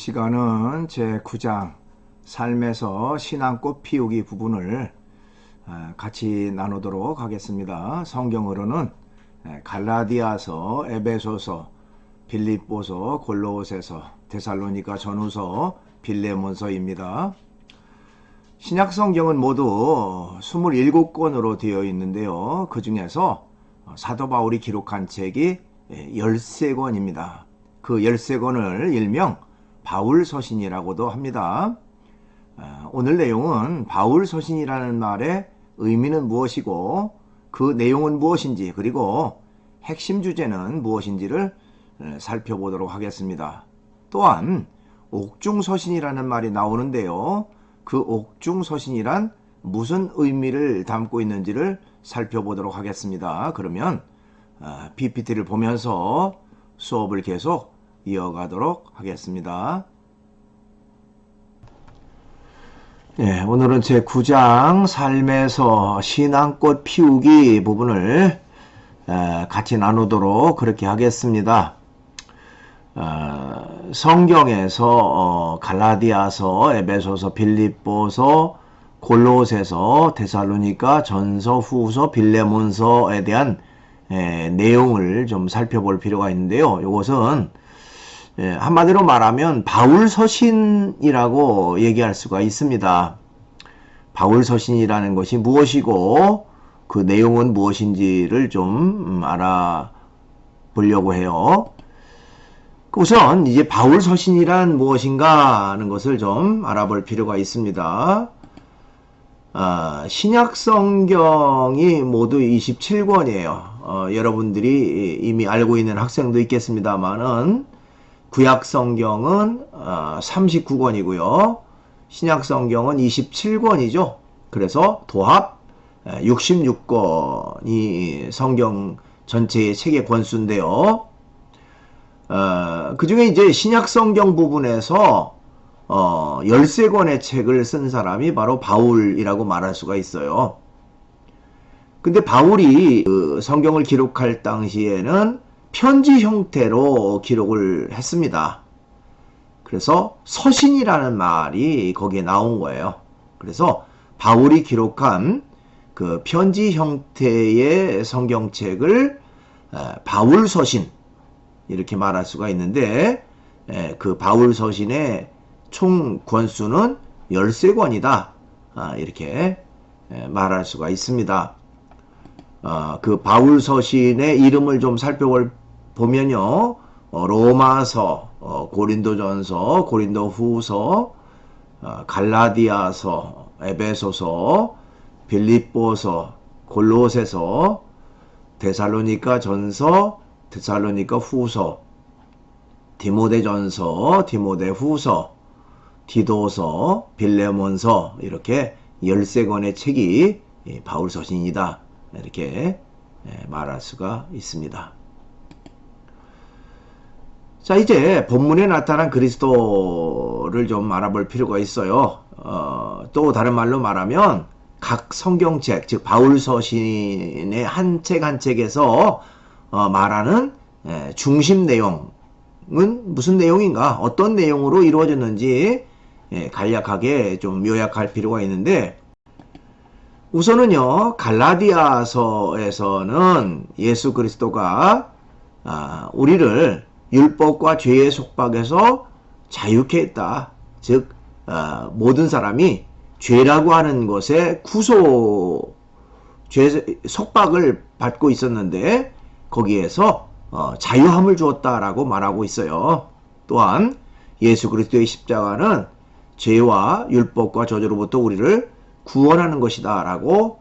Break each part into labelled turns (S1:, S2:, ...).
S1: 시간은 제9장 삶에서 신앙꽃 피우기 부분을 같이 나누도록 하겠습니다. 성경으로는 갈라디아서, 에베소서, 빌립보서, 골로새서, 데살로니가 전후서, 빌레몬서입니다. 신약 성경은 모두 27권으로 되어 있는데요. 그 중에서 사도 바울이 기록한 책이 13권입니다. 그 13권을 일명 바울서신이라고도 합니다. 오늘 내용은 바울서신이라는 말의 의미는 무엇이고 그 내용은 무엇인지, 그리고 핵심 주제는 무엇인지를 살펴보도록 하겠습니다. 또한 옥중서신이라는 말이 나오는데요. 그 옥중서신이란 무슨 의미를 담고 있는지를 살펴보도록 하겠습니다. 그러면 PPT를 보면서 수업을 계속 이어가도록 하겠습니다. 오늘은 제9장 삶에서 신앙꽃 피우기 부분을 같이 나누도록 그렇게 하겠습니다. 성경에서 갈라디아서, 에베소서, 빌립보서, 골로새서, 데살로니가 전서, 후서, 빌레몬서에 대한 내용을 좀 살펴볼 필요가 있는데요. 이것은 한마디로 말하면 바울서신이라고 얘기할 수가 있습니다. 바울서신이라는 것이 무엇이고 그 내용은 무엇인지를 좀 알아보려고 해요. 우선 이제 바울서신이란 무엇인가 하는 것을 좀 알아볼 필요가 있습니다. 신약 성경이 모두 27권이에요. 여러분들이 이미 알고 있는 학생도 있겠습니다만은 구약 성경은 39권이고요. 신약 성경은 27권이죠. 그래서 도합 66권이 성경 전체의 책의 권수인데요. 그 중에 이제 신약 성경 부분에서 13권의 책을 쓴 사람이 바로 바울이라고 말할 수가 있어요. 근데 바울이 그 성경을 기록할 당시에는 편지 형태로 기록을 했습니다. 그래서 서신이라는 말이 거기에 나온 거예요. 그래서 바울이 기록한 그 편지 형태의 성경책을 바울서신 이렇게 말할 수가 있는데, 그 바울서신의 총 권수는 13권이다 이렇게 말할 수가 있습니다. 그 바울서신의 이름을 좀 살펴보면요, 로마서, 고린도전서, 고린도후서, 갈라디아서, 에베소서, 빌립보서, 골로새서, 데살로니가 전서, 데살로니가 후서, 디모데전서, 디모데후서, 디도서, 빌레몬서, 이렇게 13권의 책이 바울서신이다 이렇게 말할 수가 있습니다. 자, 이제 본문에 나타난 그리스도를 좀 알아볼 필요가 있어요. 또 다른 말로 말하면 각 성경책, 즉 바울서신의 한 책 한 책에서 말하는 중심 내용은 무슨 내용인가, 어떤 내용으로 이루어졌는지 간략하게 좀 요약할 필요가 있는데, 우선은요, 갈라디아서에서는 예수 그리스도가 우리를 율법과 죄의 속박에서 자유케 했다. 즉 모든 사람이 죄라고 하는 것에 죄 속박을 받고 있었는데 거기에서 자유함을 주었다라고 말하고 있어요. 또한 예수 그리스도의 십자가는 죄와 율법과 저주로부터 우리를 구원하는 것이다 라고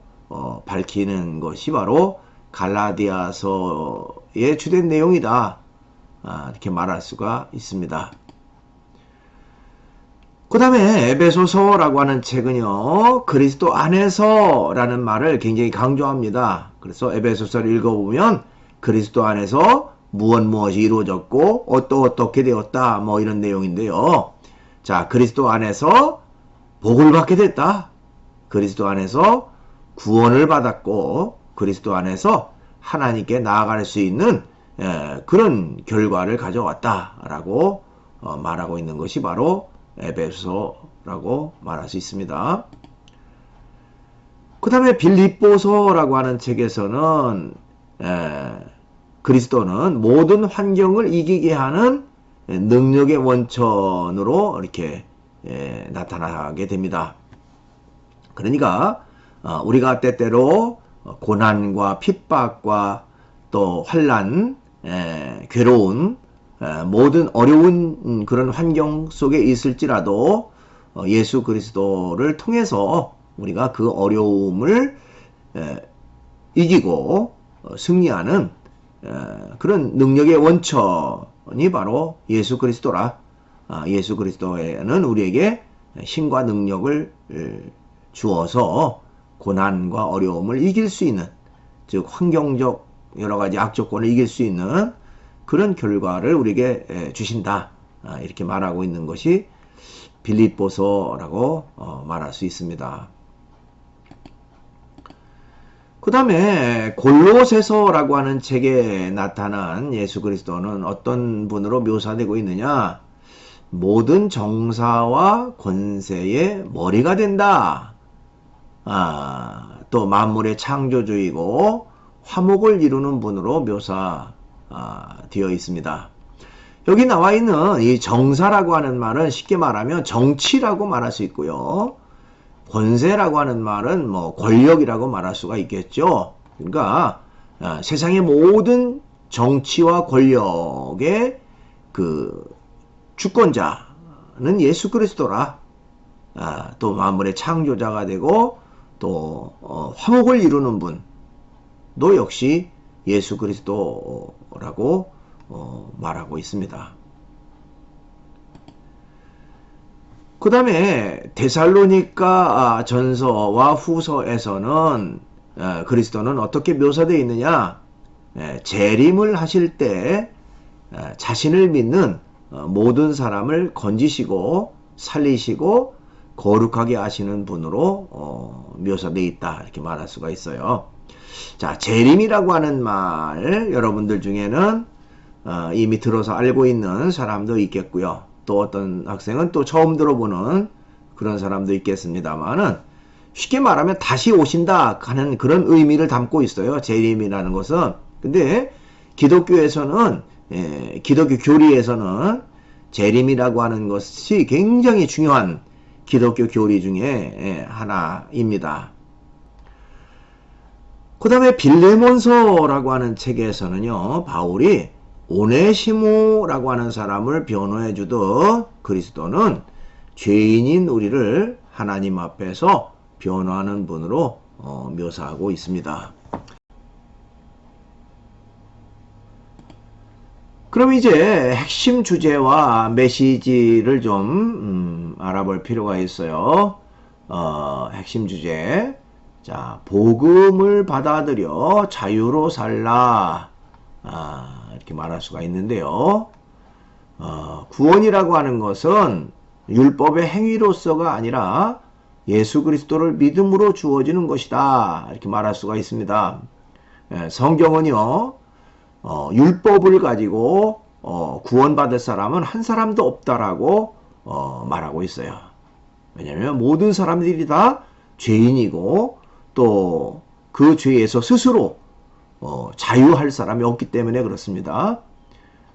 S1: 밝히는 것이 바로 갈라디아서의 주된 내용이다 이렇게 말할 수가 있습니다. 그 다음에 에베소서라고 하는 책은요, 그리스도 안에서 라는 말을 굉장히 강조합니다. 그래서 에베소서를 읽어보면 그리스도 안에서 무엇이 이루어졌고 어떻게 되었다 뭐 이런 내용인데요. 자, 그리스도 안에서 복을 받게 됐다. 그리스도 안에서 구원을 받았고 그리스도 안에서 하나님께 나아갈 수 있는 그런 결과를 가져왔다라고 말하고 있는 것이 바로 에베소라고 말할 수 있습니다. 그 다음에 빌립보서라고 하는 책에서는 그리스도는 모든 환경을 이기게 하는 능력의 원천으로 이렇게 나타나게 됩니다. 그러니까 우리가 때때로 고난과 핍박과 또 환난, 괴로운 모든 어려운 그런 환경 속에 있을지라도 예수 그리스도를 통해서 우리가 그 어려움을 이기고 승리하는 그런 능력의 원천이 바로 예수 그리스도라. 예수 그리스도에는 우리에게 힘과 능력을 주어서 고난과 어려움을 이길 수 있는, 즉 환경적 여러 가지 악조건을 이길 수 있는 그런 결과를 우리에게 주신다. 이렇게 말하고 있는 것이 빌립보서라고 말할 수 있습니다. 그 다음에 골로새서라고 하는 책에 나타난 예수 그리스도는 어떤 분으로 묘사되고 있느냐? 모든 정사와 권세의 머리가 된다. 또 만물의 창조주이고 화목을 이루는 분으로 묘사되어 있습니다. 여기 나와 있는 이 정사라고 하는 말은 쉽게 말하면 정치라고 말할 수 있고요. 권세라고 하는 말은 뭐 권력이라고 말할 수가 있겠죠. 그러니까 세상의 모든 정치와 권력의 그 주권자는 예수 그리스도라. 또 만물의 창조자가 되고 또 화목을 이루는 분도 역시 예수 그리스도라고 말하고 있습니다. 그 다음에 데살로니가 전서와 후서에서는 그리스도는 어떻게 묘사되어 있느냐? 재림을 하실 때 자신을 믿는 모든 사람을 건지시고 살리시고 거룩하게 하시는 분으로 묘사되어 있다. 이렇게 말할 수가 있어요. 자, 재림이라고 하는 말 여러분들 중에는 이미 들어서 알고 있는 사람도 있겠고요. 또 어떤 학생은 또 처음 들어보는 그런 사람도 있겠습니다만은 쉽게 말하면 다시 오신다 하는 그런 의미를 담고 있어요. 재림이라는 것은. 근데 기독교에서는 기독교 교리에서는 재림이라고 하는 것이 굉장히 중요한 기독교 교리 중에 하나입니다. 그 다음에 빌레몬서라고 하는 책에서는요, 바울이 오네시모라고 하는 사람을 변호해 주듯 그리스도는 죄인인 우리를 하나님 앞에서 변호하는 분으로 묘사하고 있습니다. 그럼 이제 핵심 주제와 메시지를 좀 알아볼 필요가 있어요. 핵심 주제. 자, 복음을 받아들여 자유로 살라. 이렇게 말할 수가 있는데요. 구원이라고 하는 것은 율법의 행위로서가 아니라 예수 그리스도를 믿음으로 주어지는 것이다. 이렇게 말할 수가 있습니다. 성경은요, 율법을 가지고 구원받을 사람은 한 사람도 없다라고 말하고 있어요. 왜냐하면 모든 사람들이 다 죄인이고 또 그 죄에서 스스로 자유할 사람이 없기 때문에 그렇습니다.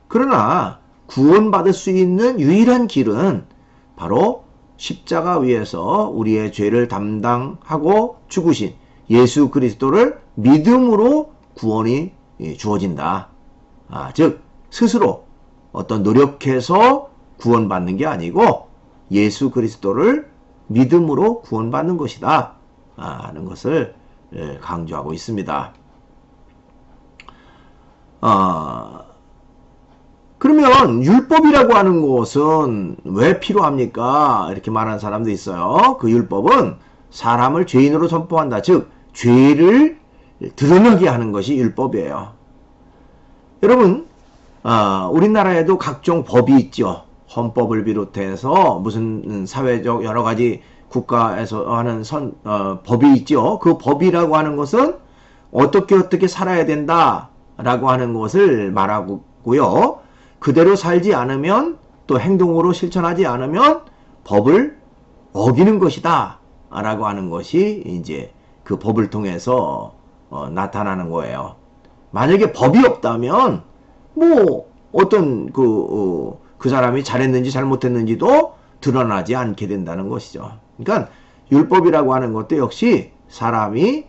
S1: 그러나 구원받을 수 있는 유일한 길은 바로 십자가 위에서 우리의 죄를 담당하고 죽으신 예수 그리스도를 믿음으로 구원이 주어진다. 즉 스스로 어떤 노력해서 구원받는 게 아니고 예수 그리스도를 믿음으로 구원받는 것이다 하는 것을 강조하고 있습니다. 그러면 율법이라고 하는 것은 왜 필요합니까? 이렇게 말하는 사람도 있어요. 그 율법은 사람을 죄인으로 선포한다. 즉 죄를 드러나게 하는 것이 율법이에요. 여러분, 우리나라에도 각종 법이 있죠. 헌법을 비롯해서 무슨 사회적 여러 가지 국가에서 하는 법이 있죠. 그 법이라고 하는 것은 어떻게 살아야 된다라고 하는 것을 말하고요. 그대로 살지 않으면 또 행동으로 실천하지 않으면 법을 어기는 것이다 라고 하는 것이 이제 그 법을 통해서 나타나는 거예요. 만약에 법이 없다면 뭐 어떤 그 사람이 잘했는지 잘못했는지도 드러나지 않게 된다는 것이죠. 그러니까 율법이라고 하는 것도 역시 사람이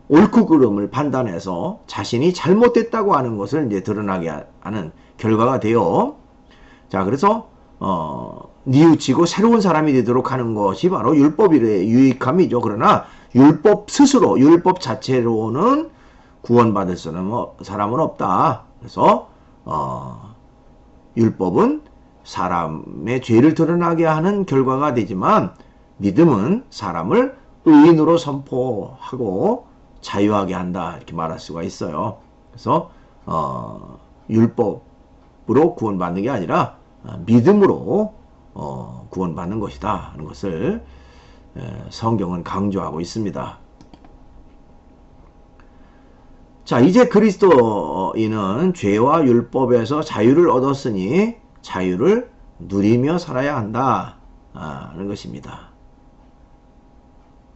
S1: 옳고 그름을 판단해서 자신이 잘못됐다고 하는 것을 이제 드러나게 하는 결과가 돼요. 자, 그래서 뉘우치고 새로운 사람이 되도록 하는 것이 바로 율법의 유익함이죠. 그러나 율법 스스로, 율법 자체로는 구원받을 사람은 없다. 그래서 율법은 사람의 죄를 드러나게 하는 결과가 되지만 믿음은 사람을 의인으로 선포하고 자유하게 한다, 이렇게 말할 수가 있어요. 그래서 율법으로 구원받는 게 아니라 믿음으로 구원받는 것이다 하는 것을 성경은 강조하고 있습니다. 자, 이제 그리스도인은 죄와 율법에서 자유를 얻었으니 자유를 누리며 살아야 한다 하는 것입니다.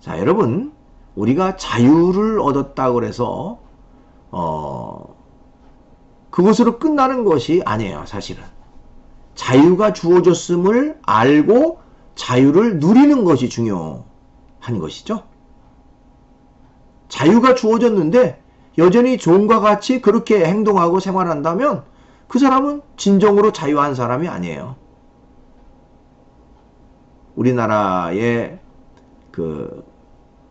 S1: 자, 여러분, 우리가 자유를 얻었다고 해서 그것으로 끝나는 것이 아니에요. 사실은 자유가 주어졌음을 알고 자유를 누리는 것이 중요한 것이죠. 자유가 주어졌는데 여전히 종과 같이 그렇게 행동하고 생활한다면 그 사람은 진정으로 자유한 사람이 아니에요. 우리나라의 그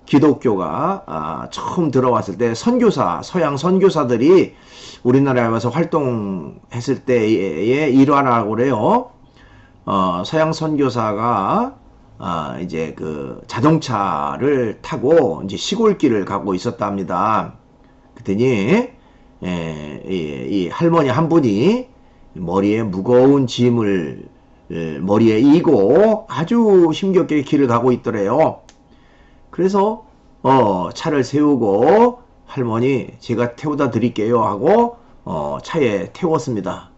S1: 기독교가 처음 들어왔을 때 서양 선교사들이 우리나라에 와서 활동했을 때의 일화라고 그래요. 서양 선교사가 이제 그 자동차를 타고 이제 시골길을 가고 있었답니다. 그랬더니 이 할머니 한 분이 머리에 무거운 짐을 머리에 이고 아주 힘겹게 길을 가고 있더래요. 그래서 차를 세우고 할머니 제가 태워다 드릴게요 하고 차에 태웠습니다.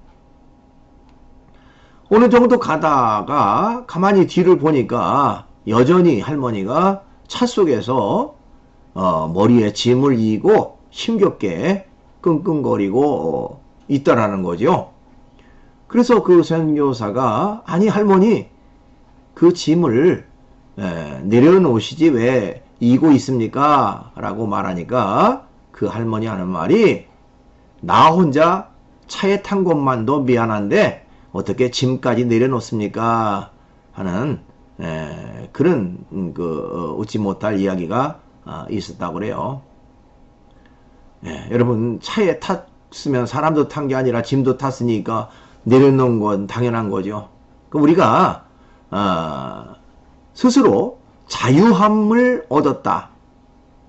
S1: 어느 정도 가다가 가만히 뒤를 보니까 여전히 할머니가 차 속에서 머리에 짐을 이고 힘겹게 끙끙거리고 있다라는 거죠. 그래서 그 선교사가 아니 할머니 그 짐을 내려놓으시지 왜 이고 있습니까? 라고 말하니까 그 할머니 하는 말이 나 혼자 차에 탄 것만도 미안한데 어떻게 짐까지 내려놓습니까? 하는 그런 웃지 못할 이야기가 있었다고 그래요. 여러분 차에 탔으면 사람도 탄 게 아니라 짐도 탔으니까 내려놓은 건 당연한 거죠. 그럼 우리가 스스로 자유함을 얻었다.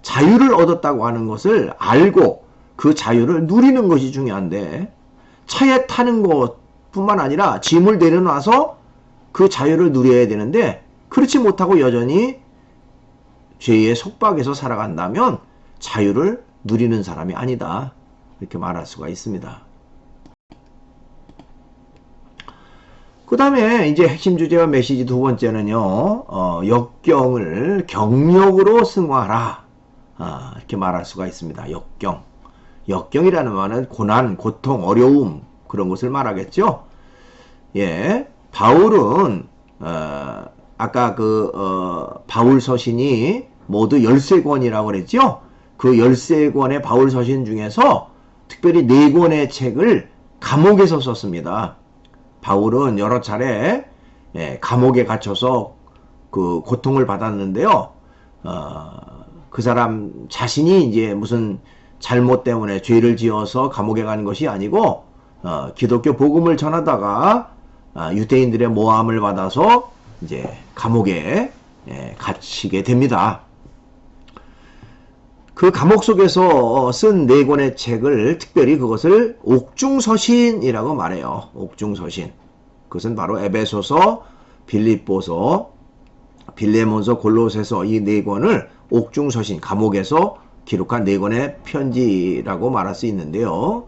S1: 자유를 얻었다고 하는 것을 알고 그 자유를 누리는 것이 중요한데 차에 타는 것뿐만 아니라 짐을 내려놔서 그 자유를 누려야 되는데 그렇지 못하고 여전히 죄의 속박에서 살아간다면 자유를 누리는 사람이 아니다. 이렇게 말할 수가 있습니다. 그 다음에 이제 핵심 주제와 메시지 두 번째는요, 역경을 경력으로 승화하라. 이렇게 말할 수가 있습니다. 역경. 역경이라는 말은 고난, 고통, 어려움, 그런 것을 말하겠죠. 예. 바울은, 아까 바울 서신이 모두 13권이라고 그랬죠. 그 13권의 바울 서신 중에서 특별히 4권의 책을 감옥에서 썼습니다. 바울은 여러 차례 감옥에 갇혀서 그 고통을 받았는데요. 그 사람 자신이 이제 무슨 잘못 때문에 죄를 지어서 감옥에 간 것이 아니고 기독교 복음을 전하다가 유대인들의 모함을 받아서 이제 감옥에 갇히게 됩니다. 그 감옥 속에서 쓴 4권의 책을 특별히 그것을 옥중서신이라고 말해요. 옥중서신. 그것은 바로 에베소서, 빌립보서, 빌레몬서, 골로새서 이 4권을 옥중서신, 감옥에서 기록한 4권의 편지라고 말할 수 있는데요.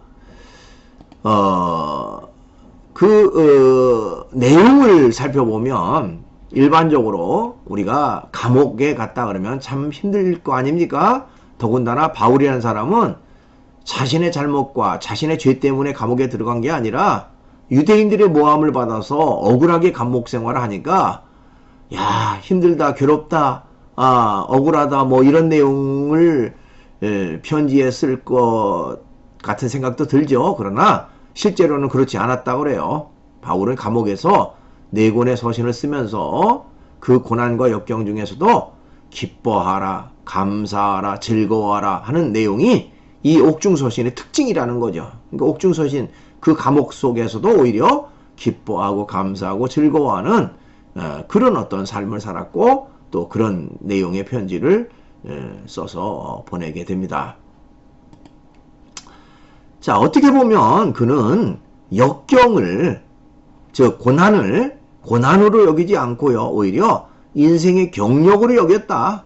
S1: 내용을 살펴보면 일반적으로 우리가 감옥에 갔다 그러면 참 힘들 거 아닙니까? 더군다나 바울이라는 사람은 자신의 잘못과 자신의 죄 때문에 감옥에 들어간 게 아니라 유대인들의 모함을 받아서 억울하게 감옥 생활을 하니까 야, 힘들다, 괴롭다, 억울하다, 뭐 이런 내용을 편지에 쓸 것 같은 생각도 들죠. 그러나 실제로는 그렇지 않았다고 그래요. 바울은 감옥에서 4권의 서신을 쓰면서 그 고난과 역경 중에서도 기뻐하라, 감사하라, 즐거워하라 하는 내용이 이 옥중서신의 특징이라는 거죠. 그러니까 옥중서신 그 감옥 속에서도 오히려 기뻐하고 감사하고 즐거워하는 그런 어떤 삶을 살았고 또 그런 내용의 편지를 써서 보내게 됩니다. 자, 어떻게 보면 그는 역경을, 즉 고난을 고난으로 여기지 않고요, 오히려 인생의 경력으로 여겼다.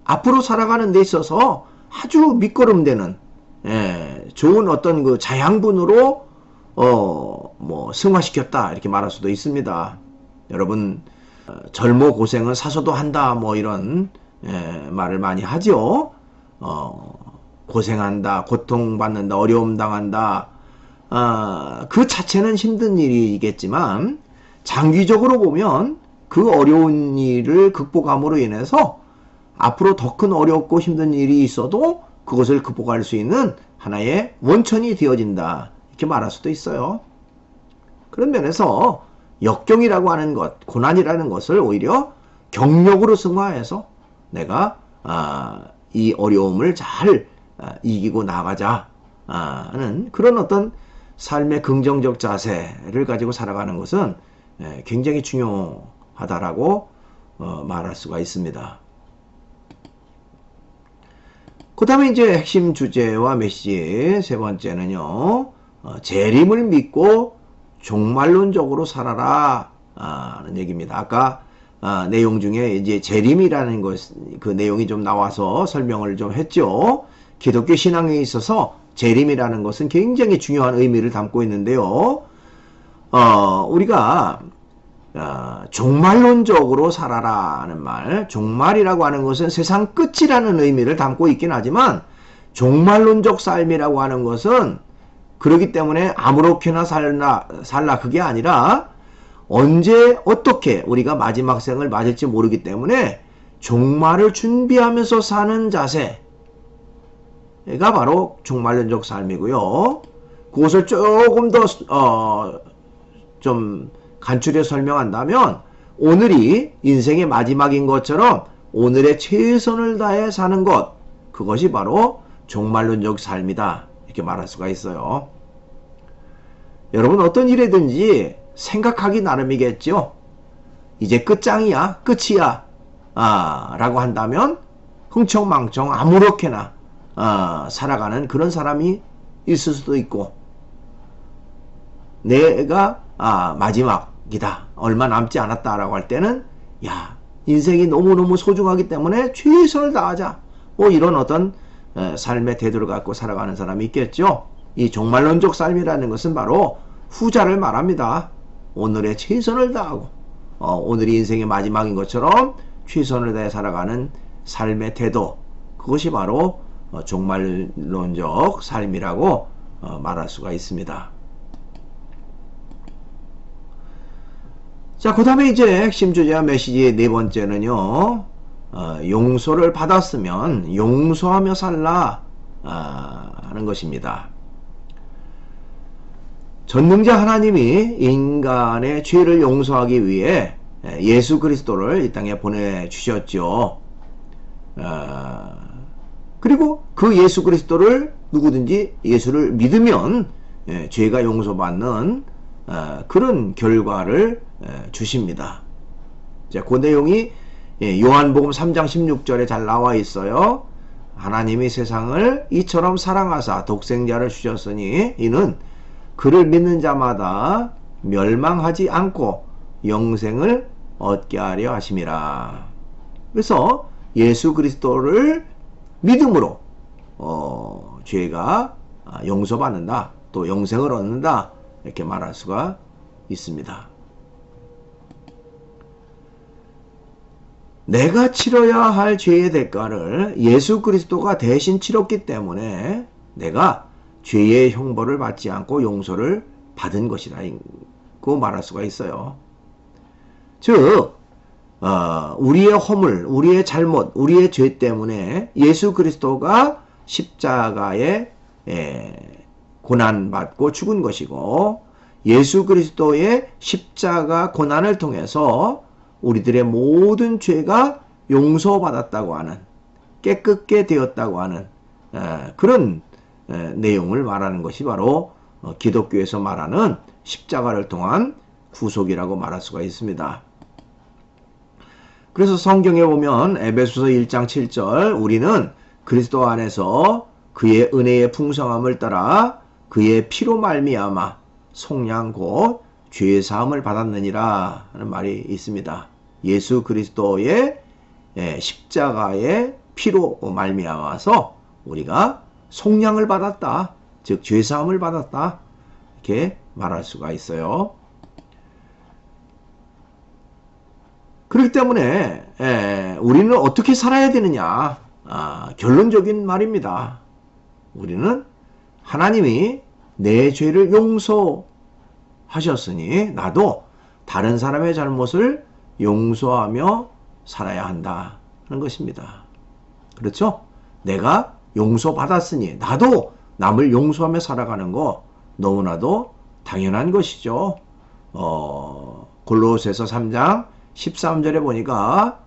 S1: 앞으로 살아가는 데 있어서 아주 밑거름되는 좋은 어떤 그 자양분으로 승화시켰다 이렇게 말할 수도 있습니다. 여러분, 젊어 고생은 사서도 한다 뭐 이런 말을 많이 하죠. 고생한다, 고통받는다, 어려움 당한다. 그 자체는 힘든 일이겠지만 장기적으로 보면 그 어려운 일을 극복함으로 인해서 앞으로 더 큰 어렵고 힘든 일이 있어도 그것을 극복할 수 있는 하나의 원천이 되어진다 이렇게 말할 수도 있어요. 그런 면에서 역경이라고 하는 것, 고난이라는 것을 오히려 경력으로 승화해서 내가 이 어려움을 잘 이기고 나가자 하는 그런 어떤 삶의 긍정적 자세를 가지고 살아가는 것은 굉장히 중요하다라고 말할 수가 있습니다. 그 다음에 이제 핵심 주제와 메시지 세 번째는요, 재림을 믿고 종말론적으로 살아라 하는 얘기입니다. 아까 내용 중에 이제 재림이라는 것, 그 내용이 좀 나와서 설명을 좀 했죠. 기독교 신앙에 있어서 재림이라는 것은 굉장히 중요한 의미를 담고 있는데요. 우리가 종말론적으로 살아라는 말, 종말이라고 하는 것은 세상 끝이라는 의미를 담고 있긴 하지만 종말론적 삶이라고 하는 것은 그렇기 때문에 아무렇게나 살라 그게 아니라 언제 어떻게 우리가 마지막 생을 맞을지 모르기 때문에 종말을 준비하면서 사는 자세가 바로 종말론적 삶이고요. 그것을 조금 더 좀 간추려 설명한다면 오늘이 인생의 마지막인 것처럼 오늘의 최선을 다해 사는 것, 그것이 바로 종말론적 삶이다 이렇게 말할 수가 있어요. 여러분, 어떤 일이든지 생각하기 나름이겠죠. 이제 끝장이야, 끝이야 라고 한다면 흥청망청 아무렇게나 살아가는 그런 사람이 있을 수도 있고, 내가 마지막이다, 얼마 남지 않았다라고 할 때는 야, 인생이 너무너무 소중하기 때문에 최선을 다하자, 뭐 이런 어떤 삶의 태도를 갖고 살아가는 사람이 있겠죠. 이 종말론적 삶이라는 것은 바로 후자를 말합니다. 오늘의 최선을 다하고 오늘이 인생의 마지막인 것처럼 최선을 다해 살아가는 삶의 태도, 그것이 바로 종말론적 삶이라고 말할 수가 있습니다. 자, 그 다음에 이제 핵심 주제와 메시지의 네 번째는요, 용서를 받았으면 용서하며 살라 하는 것입니다. 전능자 하나님이 인간의 죄를 용서하기 위해 예수 그리스도를 이 땅에 보내주셨죠. 그리고 그 예수 그리스도를 누구든지 예수를 믿으면 죄가 용서받는 그런 결과를 주십니다. 자, 그 내용이 요한복음 3장 16절에 잘 나와 있어요. 하나님이 세상을 이처럼 사랑하사 독생자를 주셨으니 이는 그를 믿는 자마다 멸망하지 않고 영생을 얻게 하려 하심이라. 그래서 예수 그리스도를 믿음으로 죄가 용서받는다, 또 영생을 얻는다 이렇게 말할 수가 있습니다. 내가 치러야 할 죄의 대가를 예수 그리스도가 대신 치렀기 때문에 내가 죄의 형벌을 받지 않고 용서를 받은 것이라고 말할 수가 있어요. 즉 우리의 허물, 우리의 잘못, 우리의 죄 때문에 예수 그리스도가 십자가에 고난받고 죽은 것이고, 예수 그리스도의 십자가 고난을 통해서 우리들의 모든 죄가 용서받았다고 하는, 깨끗게 되었다고 하는 그런 내용을 말하는 것이 바로 기독교에서 말하는 십자가를 통한 구속이라고 말할 수가 있습니다. 그래서 성경에 보면 에베소서 1장 7절 우리는 그리스도 안에서 그의 은혜의 풍성함을 따라 그의 피로 말미암아 속량 곧 죄의 사함을 받았느니라 하는 말이 있습니다. 예수 그리스도의 십자가의 피로 말미암아서 우리가 속량을 받았다. 즉 죄 사함을 받았다. 이렇게 말할 수가 있어요. 그렇기 때문에 우리는 어떻게 살아야 되느냐? 결론적인 말입니다. 우리는 하나님이 내 죄를 용서하셨으니 나도 다른 사람의 잘못을 용서하며 살아야 한다 하는 것입니다. 그렇죠? 내가 용서받았으니 나도 남을 용서하며 살아가는 거 너무나도 당연한 것이죠. 골로새서 3장 13절에 보니까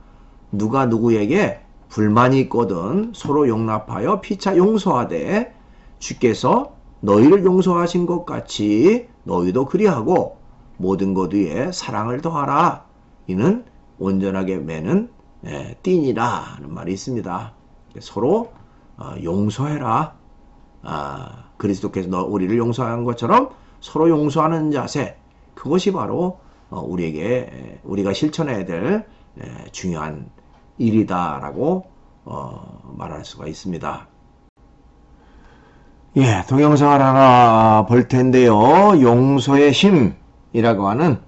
S1: 누가 누구에게 불만이 있거든 서로 용납하여 피차 용서하되 주께서 너희를 용서하신 것 같이 너희도 그리하고 모든 것 위에 사랑을 더하라. 이는 온전하게 매는 띠니라 하는 말이 있습니다. 서로 용서해라. 그리스도께서 우리를 용서한 것처럼 서로 용서하는 자세, 그것이 바로 우리가 실천해야 될 중요한 일이다라고 말할 수가 있습니다. 예, 동영상을 하나 볼 텐데요. 용서의 힘이라고 하는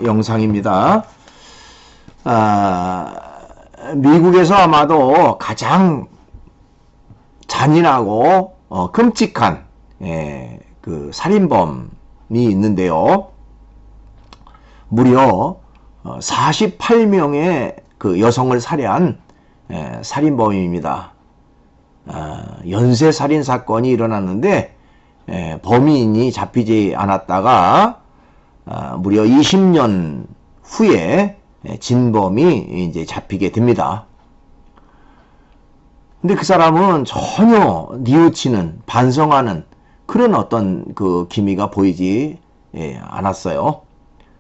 S1: 영상입니다. 미국에서 아마도 가장 잔인하고 끔찍한 그 살인범이 있는데요. 무려 48명의 그 여성을 살해한 살인범입니다. 연쇄 살인 사건이 일어났는데 범인이 잡히지 않았다가 무려 20년 후에 진범이 이제 잡히게 됩니다. 근데 그 사람은 전혀 뉘우치는, 반성하는 그런 어떤 그 기미가 보이지 않았어요.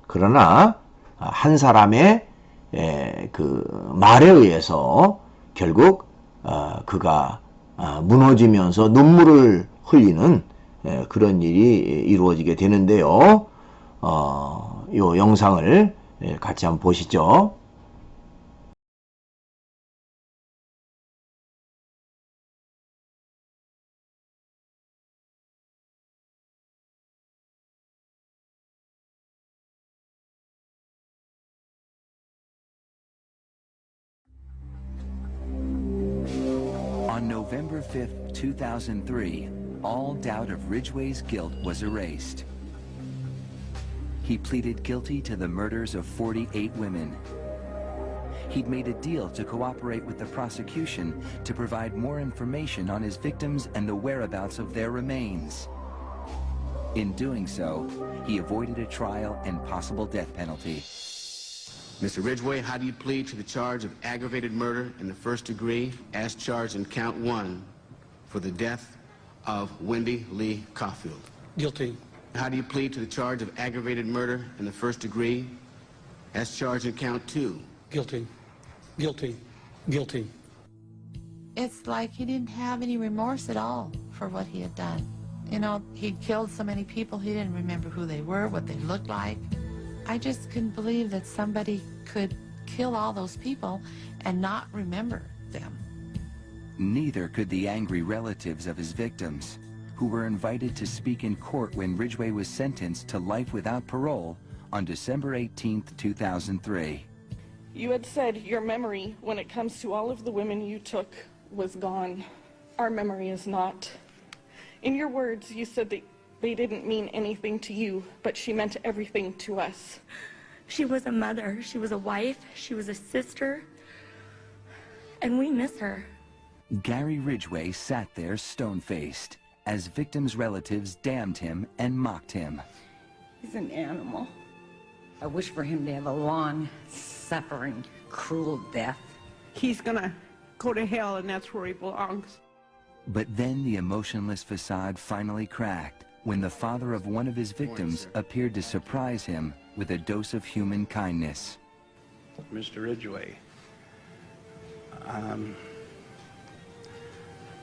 S1: 그러나 한 사람의 그 말에 의해서 결국 그가 무너지면서 눈물을 흘리는 그런 일이 이루어지게 되는데요. 이 영상을 같이 한번 보시죠.
S2: On November 5th, 2003, all doubt of Ridgway's guilt was erased. He pleaded guilty to the murders of 48 women. He'd made a deal to cooperate with the prosecution to provide more information on his victims and the whereabouts of their remains. In doing so, he avoided a trial and possible death penalty.
S3: Mr. Ridgway, how do you plead to the charge of aggravated murder in the first degree as charged in count 1 for the death of Wendy Lee Caulfield?
S4: Guilty.
S3: How do you plead to the charge of aggravated murder in the first degree as charged in count 2?
S4: Guilty. Guilty. Guilty.
S5: It's like he didn't have any remorse at all for what he had done. You know, he'd killed so many people, he didn't remember who they were, what they looked like. I just couldn't believe that somebody could kill all those people and not remember them.
S2: Neither could the angry relatives of his victims. who were invited to speak in court when Ridgway was sentenced to life without parole on December 18, 2003.
S6: You had said your memory, when it comes to all of the women you took, was gone. Our memory is not. In your words, you said that they didn't mean anything to you, but she meant everything to us.
S7: She was a mother, she was a wife, she was a sister, and we miss her.
S2: Gary Ridgway sat there stone-faced as victims' relatives damned him and mocked him.
S8: He's an animal. I wish for him to have a long, suffering, cruel death.
S9: He's gonna go to hell, and that's where he belongs.
S2: But then the emotionless facade finally cracked when the father of one of his victims appeared to surprise him with a dose of human kindness.
S10: Mr. Ridgway,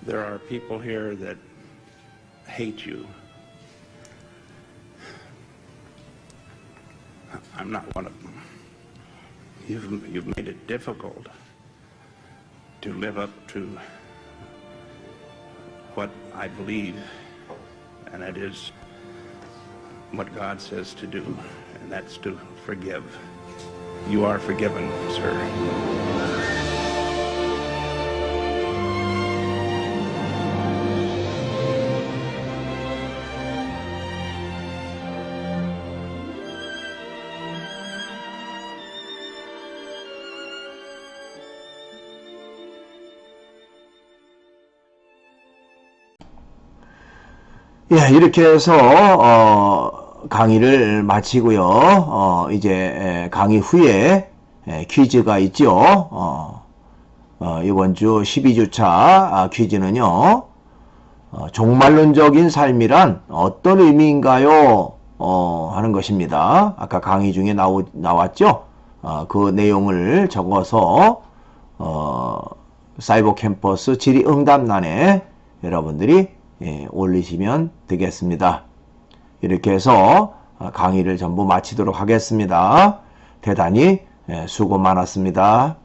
S10: there are people here that hate you. I'm not one of them. You've made it difficult to live up to what I believe, and that is what God says to do, and that's to forgive. You are forgiven, sir.
S1: 예, 이렇게 해서 강의를 마치고요. 이제 강의 후에 퀴즈가 있죠. 이번 주 12주차 퀴즈는요. 종말론적인 삶이란 어떤 의미인가요? 하는 것입니다. 아까 강의 중에 나왔죠. 그 내용을 적어서 사이버 캠퍼스 질의응답란에 여러분들이 올리시면 되겠습니다. 이렇게 해서 강의를 전부 마치도록 하겠습니다. 대단히 수고 많았습니다.